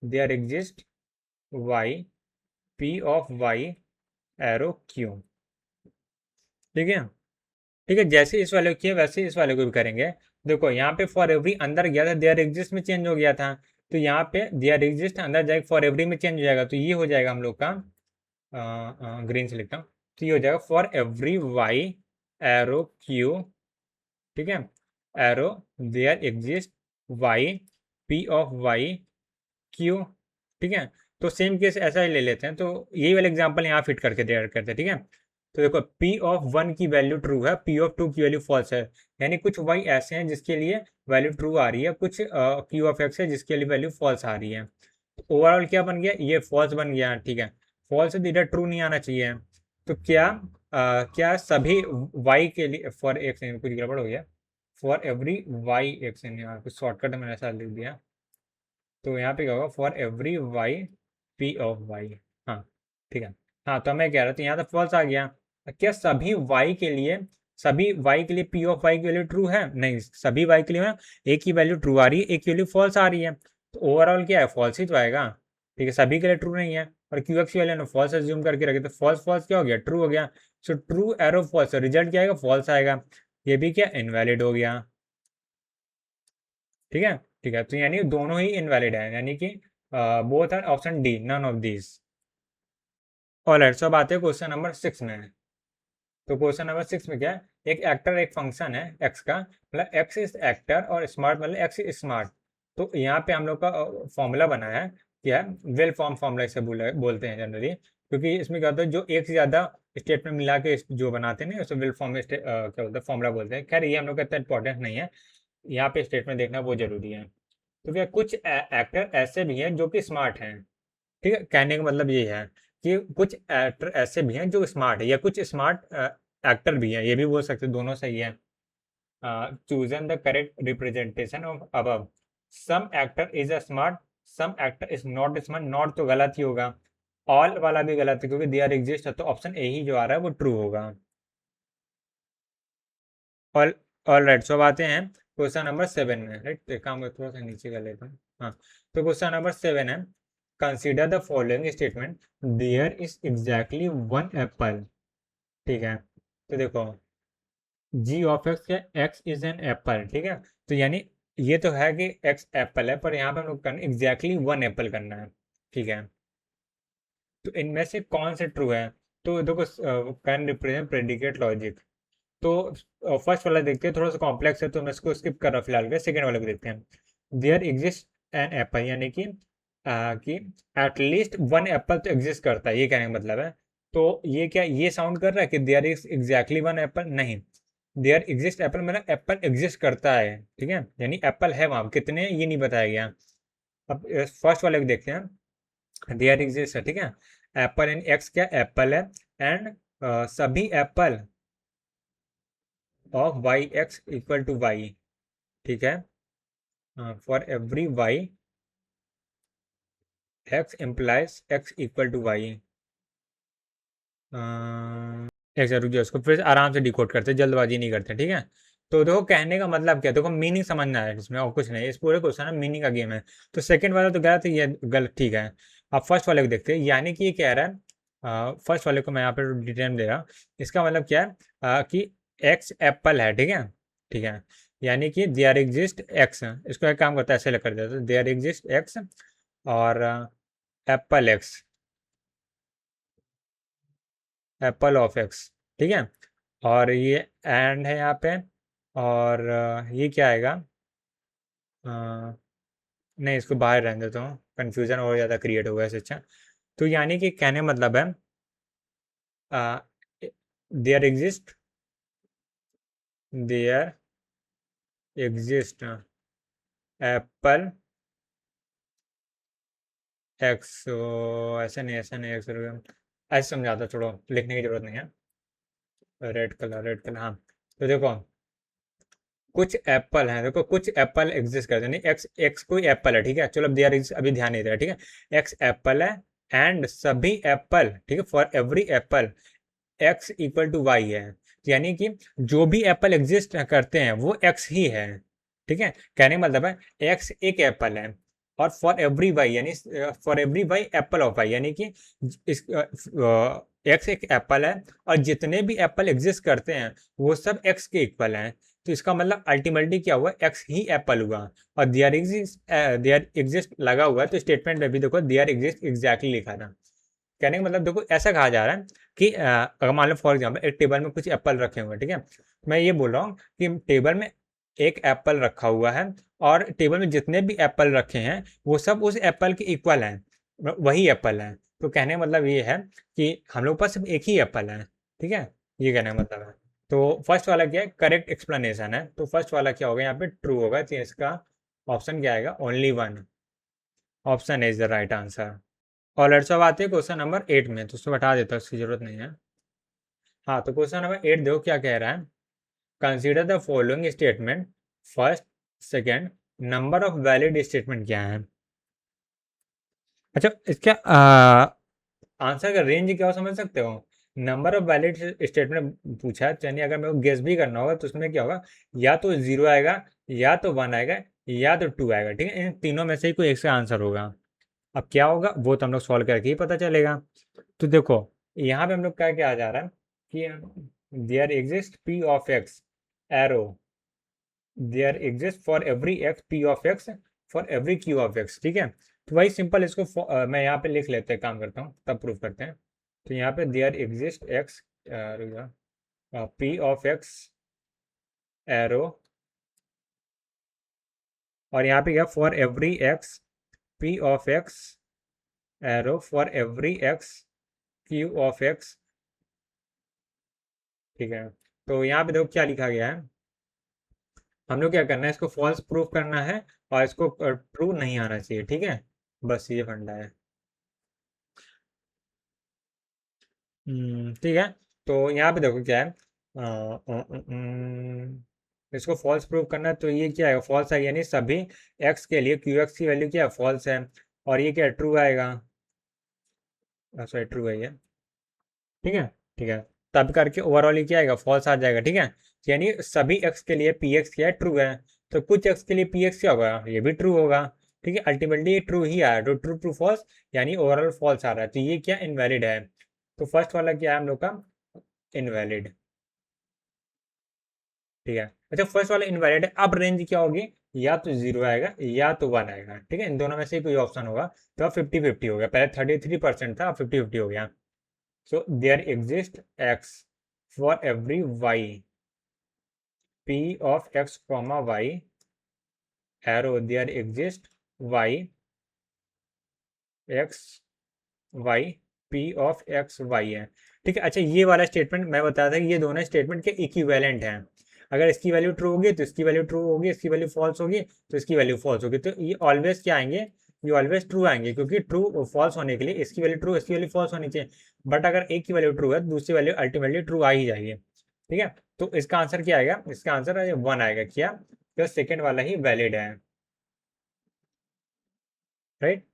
there exist y P of y arrow q, ठीक है, ठीक है। जैसे इस वाले को किया वैसे इस वाले को भी करेंगे। देखो यहाँ पे फॉर एवरी अंदर गया था देयर एग्जिस्ट में चेंज हो गया था, तो यहाँ पे देयर एग्जिस्ट अंदर जाएगा फॉर एवरी में चेंज हो जाएगा, तो ये हो जाएगा हम लोग का ग्रीन से लिखता हूँ, तो ये हो जाएगा for every y arrow q, ठीक है, arrow there exist y P of y q, ठीक है। तो सेम केस ऐसा ही ले लेते हैं, तो यही वाला एग्जांपल यहाँ फिट करके दे करते हैं, ठीक है। तो देखो पी ऑफ वन की वैल्यू ट्रू है, पी ऑफ टू की वैल्यू फॉल्स है, यानी कुछ वाई ऐसे हैं जिसके लिए वैल्यू ट्रू आ रही है, कुछ क्यू ऑफ एक्स है जिसके लिए वैल्यू फॉल्स आ रही है। ओवरऑल क्या बन गया, ये फॉल्स बन गया, ठीक है। फॉल्स से इधर ट्रू नहीं आना चाहिए, तो क्या सभी वाई के लिए फॉर एक सेकंड कुछ गड़बड़ हो गया, फॉर एवरी वाई एक सेकंड यार कुछ शॉर्टकट मैंने ऐसा लिख दिया, तो यहाँ पे क्या होगा for every y P of y, हाँ ठीक है। हाँ तो मैं कह रहा था यहाँ तो फॉल्स आ गया, क्या सभी वाई के लिए पी ऑफ वाई की वैल्यू ट्रू है, नहीं, सभी वाई के लिए ना एक ही वैल्यू ट्रू आ रही है एक की वैल्यू फॉल्स आ रही है, तो ओवरऑल क्या है फॉल्स ही तो आएगा, ठीक है। सभी के लिए ट्रू नहीं है और क्यू एक्स की वैल्यू फॉल्स एज्यूम करके रखे, तो फॉल्स फॉल्स क्या हो गया ट्रू हो गया, so true arrow false, result क्या आएगा फॉल्स आएगा, ये भी क्या इनवैलिड हो गया, ठीक है, ठीक है। तो यानी दोनों ही इनवैलिड है, यानी कि both are option d none of these. Alright, so अब आते हैं क्वेश्चन नंबर 6 में। तो क्वेश्चन नंबर 6 में क्या है, एक एक्टर एक फंक्शन है एक्स का, मतलब एक्स इज एक्टर और स्मार्ट मतलब एक्स इज स्मार्ट। तो यहाँ पे हम लोग का फॉर्मूला बना है, क्या है, वेल फॉर्म फॉर्मूला इसे बोलते हैं जनरली, क्योंकि इसमें क्या होता है, जो एक से ज़्यादा स्टेटमेंट मिला के जो बनाते हैं ना, उसे वेल फॉर्म क्या बोलते हैं, फॉर्मूला बोलते हैं। खैर ये हम लोग का इतना इंपॉर्टेंट नहीं है, यहाँ पे स्टेटमेंट देखना बहुत जरूरी है। तो क्या कुछ एक्टर ऐसे भी हैं जो कि स्मार्ट हैं, ठीक है, कहने का मतलब ये है कि कुछ एक्टर ऐसे भी हैं जो स्मार्ट है, या कुछ स्मार्ट एक्टर भी हैं, ये भी बोल सकते हैं, दोनों सही है। Choose the correct representation of above, some actor is a smart, some actor is not smart, not तो गलत ही होगा, ऑल वाला भी गलत है, क्योंकि दे आर एग्जिस्ट है, तो ऑप्शन ए ही जो आ रहा है वो ट्रू होगा। ऑल ऑल राइट, सो अब आते हैं क्वेश्चन नंबर 7 में, राइट, एक काम थोड़ा सा नीचे कर लेता हूँ। हाँ, तो क्वेश्चन नंबर 7 है, consider the following statement, there is exactly one apple, ठीक है। तो देखो जी ऑफ एक्स या एक्स इज एन एप्पल, ठीक है, तो यानी ये तो है कि एक्स एप्पल है, पर यहाँ पे हम लोग करना एग्जैक्टली वन एप्पल करना है, ठीक है। तो इनमें से कौन से ट्रू है, तो देखो कैन रिप्रेजेंट प्रेडिकेट लॉजिक। तो फर्स्ट वाला देखते हैं, थोड़ा सा कॉम्प्लेक्स है तो मैं इसको स्किप कर रहा हूँ फिलहाल के, सेकेंड वाले को देखते हैं। देयर एग्जिस्ट एन एप्पल, यानी कि एटलीस्ट वन एप्पल तो एग्जिस्ट करता है, ये कहने का मतलब है। तो ये क्या ये साउंड कर रहा है कि there is exactly one apple, नहीं, देयर एग्जिस्ट एप्पल मतलब एप्पल एग्जिस्ट करता है, ठीक है, यानी एप्पल है वहां, कितने ये नहीं बताया गया। अब फर्स्ट वाले को देखते हैं, देयर एग्जिस्ट है, ठीक है, एप्पल इन एक्स क्या एप्पल है, एंड सभी apple of y x equal to y, ठीक है, for every y x implies x equal to y. एक रुक जाओ, उसको फिर आराम से डिकोड करते, जल्दबाजी नहीं करते, ठीक है। तो देखो कहने का मतलब क्या, देखो मीनिंग समझना है इसमें, और कुछ नहीं, इस पूरे क्वेश्चन में मीनिंग का गेम है। तो सेकंड वाला तो गलत है, ये गलत, ठीक है। अब फर्स्ट वाले को देखते हैं, यानी कि ये कह रहा है, फर्स्ट वाले को मैं यहाँ पे डिटेल में दे रहा हूँ, इसका मतलब क्या है, कि एक्स एप्पल है, ठीक है, ठीक है, यानी कि देयर एग्जिस्ट एक्स, इसको एक काम करता है ऐसे कर देते हैं, देयर एग्जिस्ट एक्स और Apple x, Apple of x, ठीक है, और ये एंड है यहाँ पे, और ये क्या आएगा, अ, नहीं इसको बाहर रहने देता हूँ, कन्फ्यूज़न और ज़्यादा क्रिएट होगा इससे अच्छा। तो यानी कि कहने मतलब है, there exist, there exist apple x, ऐसा नहीं एक्स, ऐसे समझाता, छोड़ो लिखने की जरूरत नहीं है, रेड कलर, हाँ। तो देखो कुछ एप्पल हैं, देखो कुछ एप्पल एग्जिस्ट करते हैं, नहीं एक्स एक्स कोई एप्पल है, ठीक है, चलो अब अभी ध्यान नहीं दे रहा, ठीक है, एक्स एप्पल है एंड सभी एप्पल, ठीक है, for every apple x equal to y है, यानी कि जो भी एप्पल एग्जिस्ट करते हैं वो एक्स ही है, ठीक है, कहने का मतलब है एक्स एक एप्पल है, और फॉर एवरी वाई यानी for every y apple of y, यानी कि इस एक्स एक एप्पल है और जितने भी एप्पल एग्जिस्ट करते हैं वो सब एक्स के इक्वल हैं, तो इसका मतलब अल्टीमेटली क्या हुआ, एक्स ही एप्पल हुआ, और देयर एग्जिस्ट लगा हुआ है, तो स्टेटमेंट में भी देखो देयर एग्जिस्ट एग्जैक्टली लिखा था। कहने का मतलब देखो ऐसा कहा जा रहा है कि अगर मान लो फॉर एग्जाम्पल एक टेबल में कुछ एप्पल रखे हुए हैं, ठीक है, मैं ये बोल रहा हूँ कि टेबल में एक एप्पल रखा हुआ है, और टेबल में जितने भी एप्पल रखे हैं वो सब उस एप्पल के इक्वल हैं, वही एप्पल है। तो कहने का मतलब ये है कि हम लोग के पास सिर्फ एक ही एप्पल है, ठीक है, ये कहने का मतलब है। तो फर्स्ट वाला क्या है, करेक्ट एक्सप्लेनेशन है, तो फर्स्ट वाला क्या होगा यहाँ पे ट्रू होगा, तो इसका ऑप्शन क्या आएगा, only one, option is the right answer. और लेट्स अब आते हैं क्वेश्चन नंबर 8 में, तो उसको हटा देता हूँ, उसकी जरूरत नहीं है। हाँ, तो क्वेश्चन नंबर 8 देखो क्या कह रहा है, consider the following statement, first second, number of valid statement क्या है। अच्छा, इसका आंसर का रेंज क्या हो समझ सकते हो, नंबर ऑफ वैलिड स्टेटमेंट पूछा है, यानी अगर मेरे को गेस भी करना होगा तो उसमें क्या होगा, या तो जीरो आएगा, या तो वन आएगा, या तो टू आएगा, ठीक है, इन तीनों में से ही कोई एक से आंसर होगा। अब क्या होगा वो तो हम लोग सॉल्व करके ही पता चलेगा। तो देखो यहाँ पे हम लोग क्या क्या आ जा रहा है कि there exist P of x arrow, there exist for every x P of x for every Q of x, ठीक है। तो वही सिंपल इसको मैं यहाँ पे लिख लेते हैं, काम करता हूँ तब प्रूफ करते हैं। तो यहाँ पे there exist x P of x arrow, और यहाँ पे क्या, for every x P of x arrow for every x Q of x. ठीक है, तो यहाँ पे देखो क्या लिखा गया है, हम लोग क्या करना है, इसको फॉल्स प्रूफ करना है और इसको ट्रू नहीं आना चाहिए। ठीक है, बस ये फंडा है। ठीक है, तो यहाँ पे देखो क्या है, इसको फॉल्स प्रूव करना है, तो ये क्या है, फॉल्स है, यानी सभी एक्स के लिए क्यू एक्स की वैल्यू क्या है, फॉल्स है, और ये क्या, ट्रू आएगा, सॉरी ट्रू है ये। ठीक है, ठीक है, तब करके ओवरऑल ये क्या आएगा, फॉल्स आ जाएगा। ठीक है, यानी सभी एक्स के लिए पी एक्स क्या है, ट्रू है, तो कुछ एक्स के लिए पी एक्स क्या होगा, ये भी ट्रू होगा। ठीक है, अल्टीमेटली ये ट्रू ही आया, तो ट्रू ट्रू फॉल्स, यानी ओवरऑल फॉल्स आ रहा है, तो ये क्या इनवैलिड है, तो फर्स्ट वाला क्या है हम लोग का, इनवैलिड। ठीक है, अच्छा फर्स्ट वाला इनवैलिड है, अब रेंज क्या होगी, या तो जीरो आएगा या तो वन आएगा। ठीक है, इन दोनों में से कोई ऑप्शन होगा, तो अब 50-50 हो गया, पहले 33% था, अब 50-50 हो गया। So there exist x for every y P of x comma y arrow there exist y x y P of x y है। ठीक है, अच्छा ये वाला स्टेटमेंट मैं बताया था कि ये दोनों स्टेटमेंट के इक्विवेलेंट हैं, अगर इसकी वैल्यू ट्रू होगी तो इसकी वैल्यू ट्रू होगी, इसकी वैल्यू फॉल्स होगी तो इसकी वैल्यू फॉल्स होगी, तो ये ऑलवेज क्या आएंगे, ये ऑलवेज ट्रू आएंगे, क्योंकि ट्रू फॉल्स होने के लिए इसकी वैल्यू ट्रू, इसकी वैल्यू फॉल्स होनी चाहिए, बट अगर एक की वैल्यू ट्रू है तो दूसरी वैल्यू अल्टीमेटली ट्रू आ ही जाएगी। ठीक है, तो इसका आंसर क्या आएगा, इसका आंसर वन आएगा, क्या, तो सेकेंड वाला ही वैलिड है, राइट।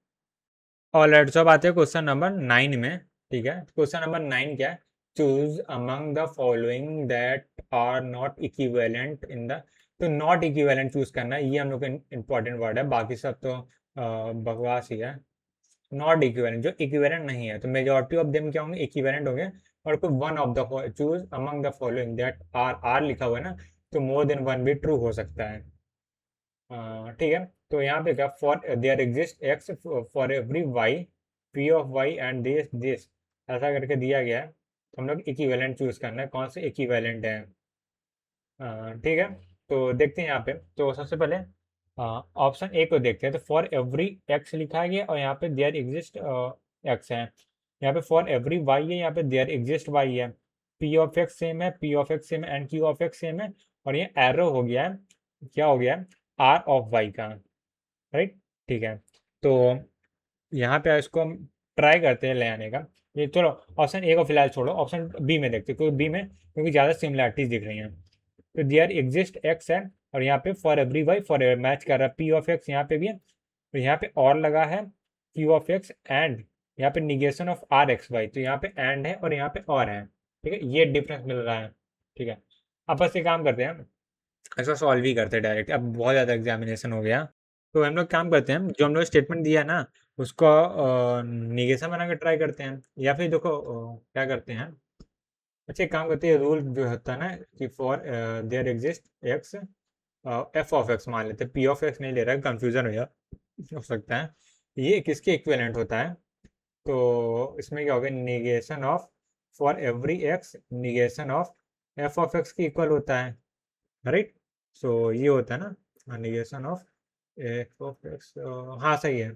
ऑलराइट, सब आते हैं क्वेश्चन नंबर 9 में। ठीक है, क्वेश्चन नंबर 9 क्या है, choose among the following that are not equivalent in the, तो नॉट इक्विवेलेंट चूज करना है, ये हम लोग का इंपॉर्टेंट वर्ड है, बाकी सब तो बकवास ही है। नॉट इक्विवेलेंट, जो इक्विवेलेंट नहीं है, तो मेजॉरिटी ऑफ देम क्या होंगे, इक्विवेलेंट होंगे, और कोई one of the, choose among the following that are, are लिखा हुआ है ना, तो मोर देन वन भी ट्रू हो सकता है। ठीक है, तो यहाँ पे क्या, for there exist x for every y P of y and this ऐसा करके दिया गया है, तो हम लोग इक्विवेलेंट चूज करना है, कौन से इक्विवेलेंट है। ठीक है, तो देखते हैं यहाँ पे, तो सबसे पहले ऑप्शन ए को देखते हैं, तो फॉर एवरी एक्स लिखा गया और यहाँ पे देयर एग्जिस्ट एक्स है, यहाँ पे फॉर एवरी वाई है, यहाँ पे देयर एग्जिस्ट वाई है, पी ऑफ एक्स सेम है, पी ऑफ एक्स सेम है, and Q of x same है, और ये एरो हो गया है, क्या हो गया है, आर ऑफ वाई का, राइट। ठीक है, तो यहाँ पे इसको हम ट्राई करते हैं ले आने का, ये चलो ऑप्शन ए को फिलहाल छोड़ो, ऑप्शन बी में देखते हैं, क्योंकि बी में क्योंकि ज़्यादा सिमिलैरिटीज दिख रही हैं, तो देयर एग्जिस्ट एक्स है, और यहाँ पे for every y for ever match कर रहा है, पी ऑफ एक्स यहाँ पे भी है, तो यहाँ पे और लगा है क्यू ऑफ एक्स एंड यहाँ पे negation of are x y, तो यहाँ पे एंड है और यहाँ पे और है। ठीक है, ये डिफरेंस मिल रहा है। ठीक है, अब बस ये काम करते हैं, इसको सॉल्व ही करते हैं डायरेक्ट, अब बहुत ज़्यादा एग्जामिनेशन हो गया, तो हम लोग काम करते हैं, जो हम लोग स्टेटमेंट दिया ना उसको निगेशन बना के ट्राई करते हैं, या फिर देखो क्या करते हैं, अच्छा एक काम करते हैं, रूल जो होता है ना कि for there exist x F of x मान लेते हैं, पी ऑफ एक्स नहीं ले रहा है, कंफ्यूजन हो सकता है, ये किसके इक्विवेलेंट होता है, तो इसमें क्या होगा, negation of for every x negation of F of x के इक्वल होता है, राइट। सो ये होता है ना negation of F of x, हाँ सही है,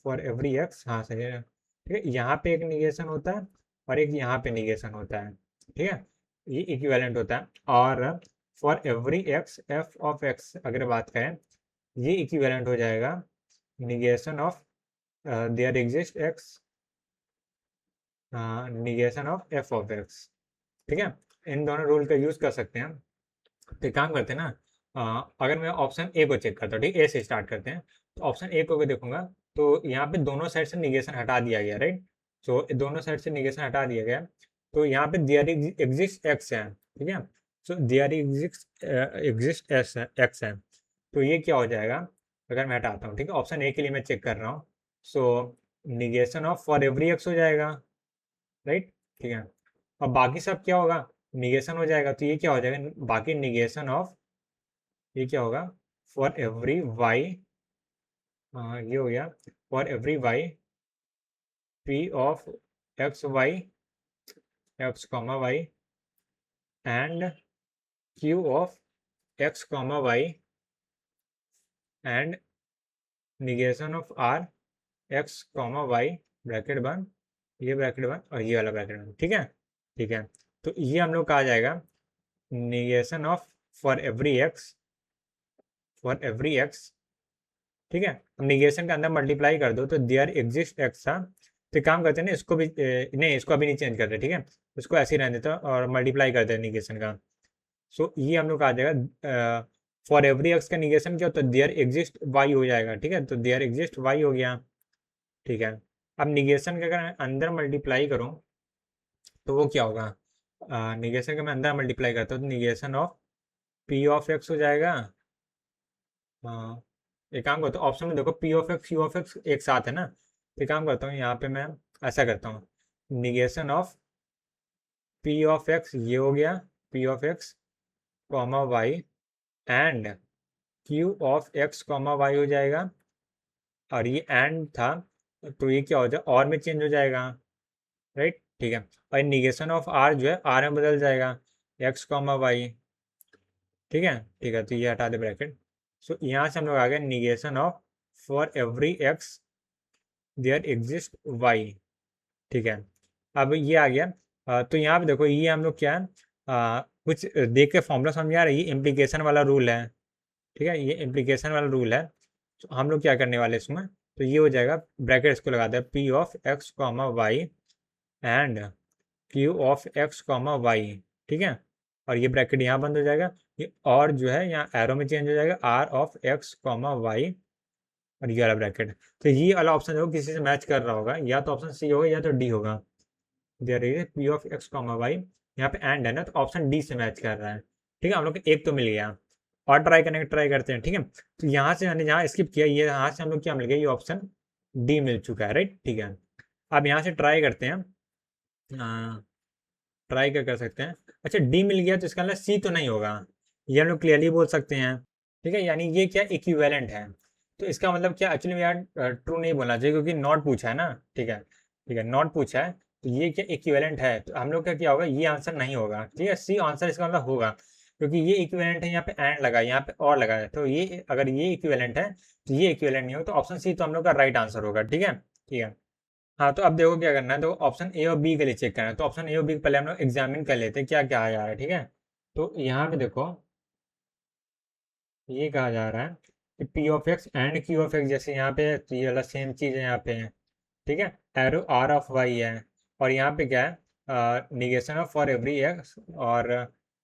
फॉर एवरी एक्स, हाँ सही है। ठीक है, यहाँ पे एक निगेशन होता है और एक यहाँ पे निगेशन होता है। ठीक है, ये इक्विवेलेंट होता है, और for every x F of x अगर बात करें, ये इक्विवेलेंट हो जाएगा negation of their exist x negation of F of x. ठीक है, इन दोनों रूल का यूज कर सकते हैं। तो एक काम करते हैं ना, अगर मैं ऑप्शन ए को चेक करता हूँ, ठीक, ए से स्टार्ट करते हैं, तो ऑप्शन ए को भी देखूंगा, तो यहाँ पे दोनों साइड से निगेशन हटा दिया गया, राइट। सो दोनों साइड से निगेशन हटा दिया गया, तो यहाँ पे देयर एग्जिस्ट एक्स है, ठीक है, सो देयर एग्जिस्ट एक्स है, तो ये क्या हो जाएगा, अगर मैं हटाता हूँ, ठीक है, ऑप्शन ए के लिए मैं चेक कर रहा हूँ, so negation of for every x हो जाएगा, राइट। ठीक है, और बाकी सब क्या होगा, निगेशन हो जाएगा, तो ये क्या हो जाएगा, बाकी निगेशन ऑफ, ये क्या होगा, फॉर एवरी वाई, ये हो गया for every y P of x y x comma y and Q of x comma y and negation of are x comma y bracket बंद, ये ब्रैकेट बंद और ये वाला ब्रैकेट बंद, ठीक है। ठीक है, तो ये हम लोग कहा जाएगा negation of for every x, for every x, ठीक है। अब निगेशन के अंदर मल्टीप्लाई कर दो तो देयर एग्जिस्ट एक्स था, तो काम करते हैं ना इसको भी नहीं, इसको अभी नहीं चेंज करते, ठीक है, इसको ऐसे ही रहने देता और मल्टीप्लाई करते हैं निगेशन का। सो ये हम लोग कहा जाएगा फॉर एवरी एक्स का निगेशन क्या, तो देयर एग्जिस्ट वाई हो जाएगा, ठीक है, तो देयर एग्जिस्ट वाई हो गया, ठीक है। अब निगेशन का अगर अंदर मल्टीप्लाई करूँ तो वो क्या होगा, निगेशन का मैं अंदर मल्टीप्लाई करता हूँ तो negation of P of x हो जाएगा। एक काम करता हूँ, ऑप्शन में देखो P of x you of x एक साथ है ना, तो एक काम करता हूँ यहाँ पे मैं ऐसा करता हूँ, negation of P of x ये हो गया, P of x comma y and Q of x comma y हो जाएगा, और ये एंड था तो ये क्या हो जाएगा और में चेंज हो जाएगा, राइट, ठीक है। और निगेशन ऑफ आर जो है आर में बदल जाएगा, एक्स कॉमा वाई, ठीक है। ठीक है, तो ये हटा दे ब्रैकेट। सो यहाँ से हम लोग आ गए negation of for every x there exist y, ठीक है। अब ये आ गया तो यहाँ पे देखो ये हम लोग क्या है कुछ देख के फॉर्मूला समझ आ रहा है, ये इम्प्लीकेशन वाला रूल है, ठीक है, ये इम्प्लीकेशन वाला रूल है। तो हम लोग क्या करने वाले इसमें, तो ये हो जाएगा ब्रैकेट इसको लगा दे p of x comma y and Q of x comma y, ठीक है, और ये ब्रैकेट यहाँ बंद हो जाएगा, ये और जो है यहाँ एरो में चेंज हो जाएगा R of x comma y और ये वाला ब्रैकेट। तो ये वाला ऑप्शन जो किसी से मैच कर रहा होगा, या तो ऑप्शन सी होगा या तो डी होगा, there is P of x comma y, यहाँ पे एंड है ना तो ऑप्शन डी से मैच कर रहा है, ठीक है। हम लोग को एक तो मिल गया, और ट्राई करते हैं, ठीक है। तो यहाँ से मैंने जहाँ स्किप किया ये यहाँ से हम लोग क्या मिल गया, ये ऑप्शन डी मिल चुका है, राइट, ठीक है। अब यहाँ से ट्राई करते हैं, ट्राई क्या कर सकते हैं, अच्छा डी मिल गया तो इसका मतलब सी तो नहीं होगा, ये हम लोग क्लियरली बोल सकते हैं, ठीक है, यानी ये क्या इक्विवेलेंट है। तो इसका मतलब क्या एक्चुअली में यार ट्रू नहीं बोलना चाहिए क्योंकि नॉट पूछा है ना, ठीक है, ठीक है, नॉट पूछा है तो ये क्या इक्विवेलेंट है, तो हम लोग का क्या होगा, ये आंसर नहीं होगा, ठीक है, सी आंसर इसका मतलब होगा क्योंकि ये इक्विवेलेंट है, यहाँ पे एंड लगा है, यहाँ पे और लगा है, तो ये अगर ये इक्विवेलेंट है तो ये इक्विवेलेंट नहीं होगा, तो ऑप्शन सी तो हम लोग का राइट आंसर होगा, ठीक है, ठीक है। हाँ, तो अब देखो क्या करना है, तो ऑप्शन ए और बी के लिए चेक करना है, तो ऑप्शन ए और बी पहले हम लोग एग्जामिन कर लेते हैं क्या क्या आ जा रहा है, ठीक है। तो यहाँ पे देखो ये कहा जा रहा है कि P of x and Q of x, जैसे यहाँ पे तो ये वाला सेम चीज़ है यहाँ पे है, ठीक है, एरो आर ऑफ वाई है, और यहाँ पे क्या है negation of for every x और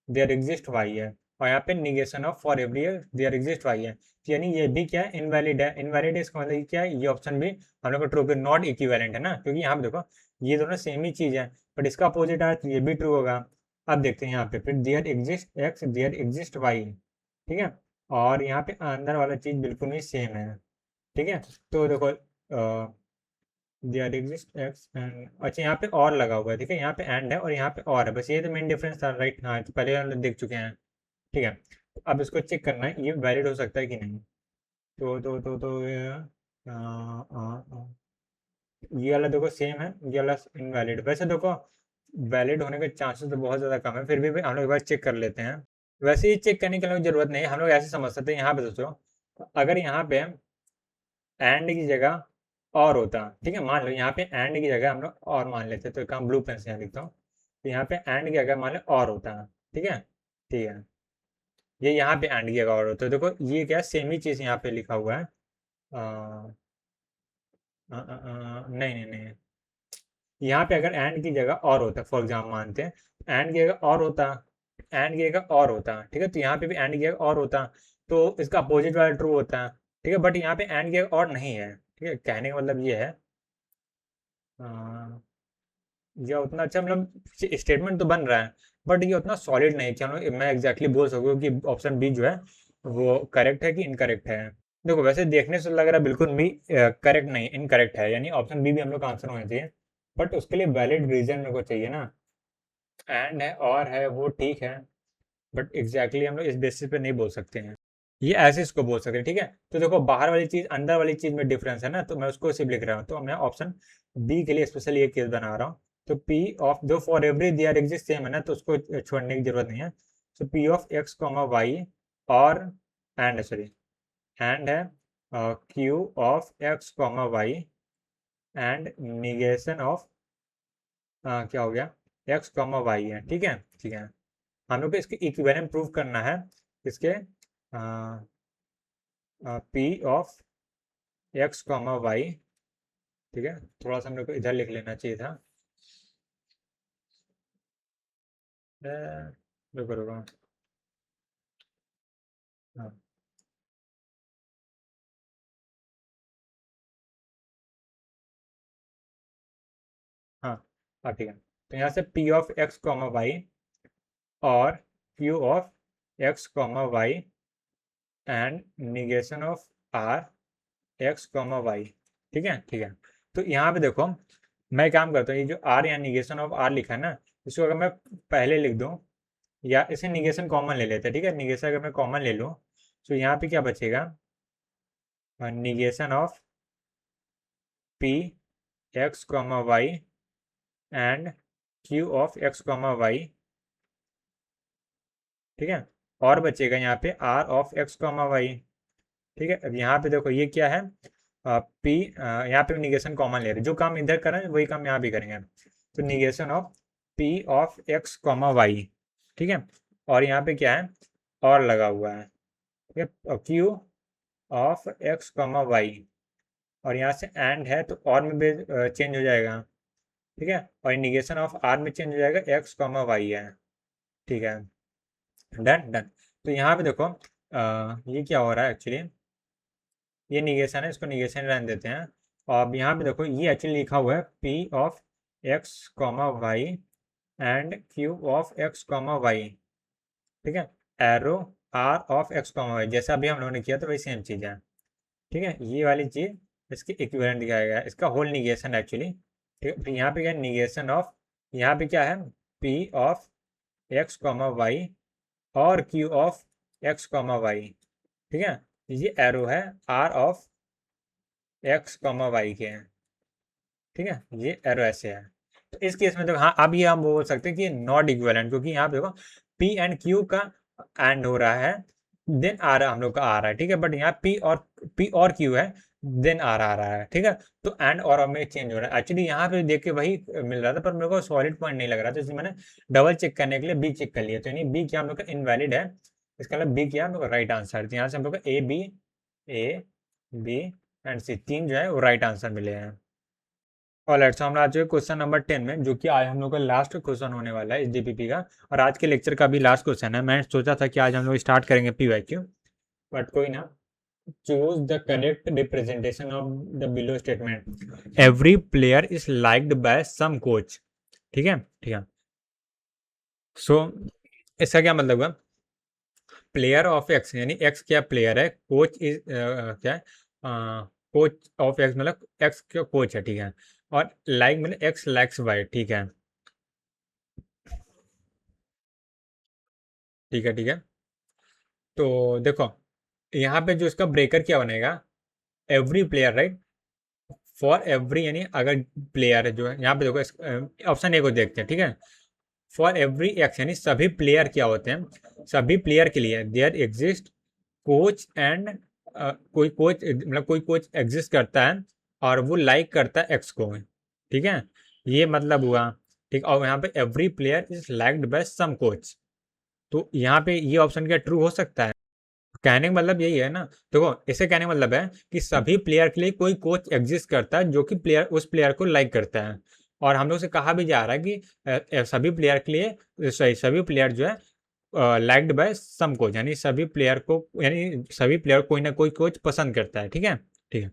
देयर एग्जिस्ट वाई है, और यहाँ पे negation of for every x there exist y है, तो यानी ये भी क्या है इनवैलिड है, इनवैलिड है इसका मतलब क्या है, ये ऑप्शन भी हम लोग को ट्रू, नॉट इक्विवेलेंट है ना, क्योंकि यहाँ पे देखो ये दोनों सेम ही चीज़ है, बट इसका अपोजिट है तो ये भी ट्रू होगा। अब देखते हैं यहाँ पे फिर there exist x there exist y, ठीक है, और यहाँ पे अंदर वाला चीज़ बिल्कुल ही सेम है, ठीक है। तो देखो देयर एग्जिस्ट एक्स एंड, अच्छा यहाँ पे और लगा हुआ है, ठीक है, यहाँ पे एंड है और यहाँ पे और है, बस ये तो मेन डिफरेंस था, राइट, हाँ तो पहले हम लोग देख चुके हैं, ठीक है। तो अब इसको चेक करना है ये वैलिड हो सकता है कि नहीं, तो ये वाला देखो सेम है, ये वाला इनवैलिड, वैसे देखो वैलिड होने के चांसेस तो बहुत ज़्यादा कम है, फिर भी हम लोग एक बार चेक कर लेते हैं। वैसे ही चेक करने की लोग जरूरत नहीं है, हम लोग ऐसे समझ सकते हैं, यहाँ पे सोचो अगर यहाँ पे एंड की जगह और होता, ठीक है, मान लो यहाँ पे एंड की जगह हम लोग और मान लेते, तो काम ब्लू पेन से यहाँ लिखता हूँ, तो यहाँ पे एंड की जगह मान लो और होता, ठीक है, ठीक है, ये यहाँ पे एंड की जगह और होता है, देखो ये क्या सेम ही चीज़ यहाँ पे लिखा हुआ है, नहीं नहीं नहीं, यहाँ पे अगर एंड की जगह और होता, फॉर एग्जाम्पल मानते हैं एंड की जगह और होता, एंड की जगह और होता, ठीक है, तो यहाँ पे भी एंड की जगह और होता, तो इसका अपोजिट वाला ट्रू होता, ठीक है, बट यहाँ पे एंड की जगह और नहीं है, ठीक है, कहने का मतलब ये है ये उतना अच्छा मतलब स्टेटमेंट तो बन रहा है, बट ये उतना सॉलिड नहीं कि मैं एग्जैक्टली बोल सकूँ कि ऑप्शन बी जो है वो करेक्ट है कि इनकरेक्ट है। देखो वैसे देखने से लग रहा है बिल्कुल भी करेक्ट नहीं, इनकरेक्ट है, यानी ऑप्शन बी भी हम लोग का आंसर होना चाहिए, बट उसके लिए वैलिड रीजन मेरे को चाहिए ना, एंड है और है वो ठीक है, बट एग्जैक्टली हम लोग इस बेसिस पे नहीं बोल सकते हैं, ये ऐसे इसको बोल सकते हैं, ठीक है। तो देखो बाहर वाली चीज़ अंदर वाली चीज़ में डिफरेंस है ना, तो मैं उसको सिर्फ लिख रहा हूँ, तो मैं ऑप्शन बी के लिए स्पेशली ये केस बना रहा हूँ, तो पी ऑफ दो for every there exist same है ना, तो उसको छोड़ने की जरूरत नहीं है, तो P of x comma y और एंड सॉरी एंड है Q of x comma y and negation of क्या हो गया एक्स कॉमा वाई है। ठीक है, ठीक है। हम लोग को इसके इक्विवेलेंट प्रूव करना है इसके P of x comma y. ठीक है, थोड़ा सा हम लोग को इधर लिख लेना चाहिए था। रुको रुको, हाँ हाँ हाँ, ठीक है। तो यहाँ से p of x comma y और q of x comma y and negation of are x comma y. ठीक है, ठीक है। तो यहाँ पे देखो, मैं काम करता हूँ, ये जो आर या निगेशन ऑफ आर लिखा है ना, इसको अगर मैं पहले लिख दूँ या इसे निगेशन कॉमन ले लेते हैं। ठीक है, निगेशन अगर मैं कॉमन ले लूँ तो यहाँ पे क्या बचेगा, negation of P x comma y and Q of x comma y. ठीक है, और बचेगा यहाँ पे R of x comma y. ठीक है, अब यहाँ पे देखो ये क्या है, पी यहाँ पे निगेशन कॉमन ले रहे हैं, जो काम इधर करें वही काम यहाँ भी करेंगे। तो negation of P of x comma y. ठीक है, और यहाँ पे क्या है, और लगा हुआ है। ठीक है, Q of x comma y, और यहाँ से एंड है तो और में भी चेंज हो जाएगा। ठीक है, और निगेशन ऑफ आर में चेंज हो जाएगा, एक्स कॉमा वाई है। ठीक है, डन डन। तो यहाँ पे देखो ये क्या हो रहा है एक्चुअली, ये निगेशन है, इसको निगेशन रहने देते हैं। और अब यहाँ पे देखो ये एक्चुअली लिखा हुआ है P of x comma y and Q of x comma y. ठीक है, arrow R of x comma y, जैसा अभी हम लोगों ने किया था वही सेम चीज़ है। ठीक है, ये वाली चीज़ इसके इक्विवेलेंट दिखाया गया है, इसका होल निगेशन एक्चुअली। ठीक है, फिर यहाँ पे क्या है, निगेशन ऑफ, यहाँ पे क्या है, P of x comma y और q of x comma y. ठीक है, ये एरो है r of x comma y के हैं। ठीक है, ये एरो ऐसे है। तो इस केस में देखो, हाँ अब ये हम बोल सकते हैं कि नॉट इक्विवेलेंट, क्योंकि यहाँ पे देखो पी एंड क्यू का एंड हो रहा है, देन आर हम लोग का आ रहा है। ठीक है, बट यहाँ पी और क्यू है, देन आर आ रहा है। ठीक है, तो एंड और में चेंज हो रहा है। एक्चुअली यहाँ पे देख के वही मिल रहा था, पर मेरे को सॉलिड पॉइंट नहीं लग रहा था, इसलिए मैंने डबल चेक करने के लिए बी चेक कर लिया। तो यानी बी क्या हम लोग का इनवैलिड है, इसका मतलब बी क्या हम लोग का राइट आंसर। तो यहाँ से हम लोग का ए बी एंड सी तीन जो है वो राइट आंसर मिले हैं। ऑलराइट, सो हम आ चुके क्वेश्चन नंबर 10 में, जो कि आज हम लोग का लास्ट क्वेश्चन होने वाला है इस डीपीपी का, और आज के लेक्चर का भी लास्ट क्वेश्चन है। मैं सोचा था कि आज हम लोग स्टार्ट करेंगे पीवाईक्यू, बट कोई ना। Choose the correct representation of the below statement, every player is liked by some coach. ठीक है, ठीक है। सो इसका क्या मतलब है, प्लेयर ऑफ एक्स, यानी एक्स क्या प्लेयर है, कोच इज क्या है, कोच ऑफ एक्स मतलब एक्स का कोच है। ठीक है, और लाइक मतलब एक्स लाइक्स वाई। ठीक है, ठीक है, ठीक है। तो देखो यहाँ पे जो इसका ब्रेकर क्या बनेगा, every player right, for every, यानी अगर प्लेयर जो है यहाँ पे देखो ऑप्शन ए को देखते हैं। ठीक है, फॉर एवरी एक्स, यानी सभी प्लेयर क्या होते हैं, सभी प्लेयर के लिए देयर एग्जिस्ट कोच एंड कोई कोच मतलब कोई कोच एग्जिस्ट करता है और वो लाइक करता है एक्स को। ठीक है, ये मतलब हुआ। ठीक, और यहाँ पे every player is liked by some coach, तो यहाँ पे ये ऑप्शन क्या ट्रू हो सकता है। कहने का मतलब यही है ना, देखो इसे कहने का मतलब है कि सभी प्लेयर के लिए कोई कोच एग्जिस्ट करता है जो कि प्लेयर उस प्लेयर को लाइक करता है। और हम लोग से कहा भी जा रहा है कि सभी प्लेयर के लिए सही सभी प्लेयर जो है लाइक्ड बाय सम कोच, यानी सभी प्लेयर को, यानी सभी प्लेयर कोई ना कोई कोच पसंद करता है। ठीक है, ठीक है।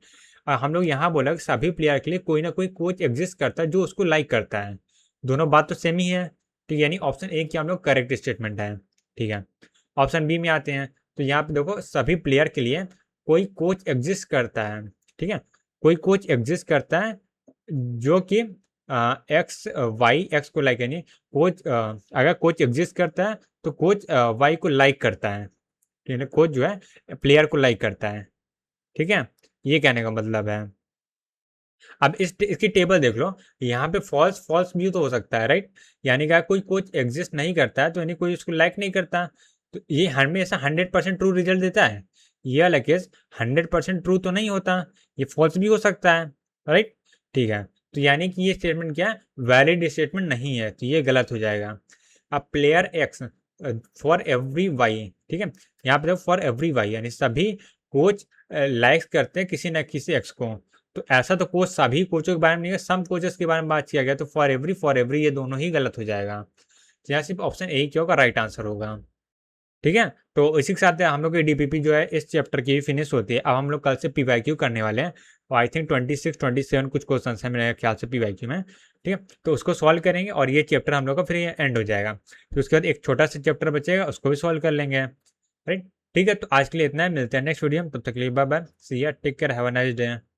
और हम लोग यहाँ बोला कि सभी प्लेयर के लिए कोई ना कोई कोच एग्जिस्ट करता है जो उसको लाइक करता है। दोनों बात तो सेम ही है। ठीक है, यानी ऑप्शन ए की हम लोग करेक्ट स्टेटमेंट है। ठीक है, ऑप्शन बी में आते हैं। तो यहाँ पे देखो सभी प्लेयर के लिए कोई कोच एग्जिस्ट करता है। ठीक है, कोई कोच एग्जिस्ट करता है जो कि एक्स वाई एक्स को लाइक, यानी कोच अगर कोच एग्जिस्ट करता है तो कोच वाई को लाइक करता है, यानी कोच जो है प्लेयर को लाइक करता है। ठीक है, ये कहने का मतलब है। अब इसकी टेबल देख लो, यहाँ पे फॉल्स फॉल्स भी तो हो सकता है राइट, यानी कि कोई कोच एग्जिस्ट नहीं करता है तो यानी कोई उसको लाइक नहीं करता। तो ये हमेशा 100% ट्रू रिजल्ट देता है? ये वाला केस 100% ट्रू तो नहीं होता, ये फॉल्स भी हो सकता है, राइट? ठीक है, तो यानी कि ये स्टेटमेंट क्या है, वैलिड स्टेटमेंट नहीं है, तो ये गलत हो जाएगा। अब player x for every y, ठीक है, यहाँ पे फॉर एवरी वाई यानी सभी कोच लाइक्स करते हैं किसी ना किसी एक्स को, तो ऐसा तो कोच सभी कोचों के बारे में नहीं है, सम कोचेस के बारे में बात किया गया, तो फॉर एवरी ये दोनों ही गलत हो जाएगा। तो यहाँ सिर्फ ऑप्शन ए क्या होगा, राइट आंसर होगा। ठीक है, तो इसी के साथ हम लोग की डीपीपी जो है इस चैप्टर की फिनिश होती है। अब हम लोग कल से पीवाईक्यू करने वाले हैं, और आई थिंक 26-27 कुछ क्वेश्चन है मेरे ख्याल से पीवाईक्यू में। ठीक है, तो उसको सॉल्व करेंगे और ये चैप्टर हम लोग का फिर एंड हो जाएगा। तो उसके बाद एक छोटा सा चैप्टर बचेगा, उसको भी सॉल्व कर लेंगे, राइट? ठीक है, तो आज के लिए इतना है, मिलते हैं नेक्स्ट वीडियो में, तब तक के लिए bye bye, see ya, take care, have a nice day.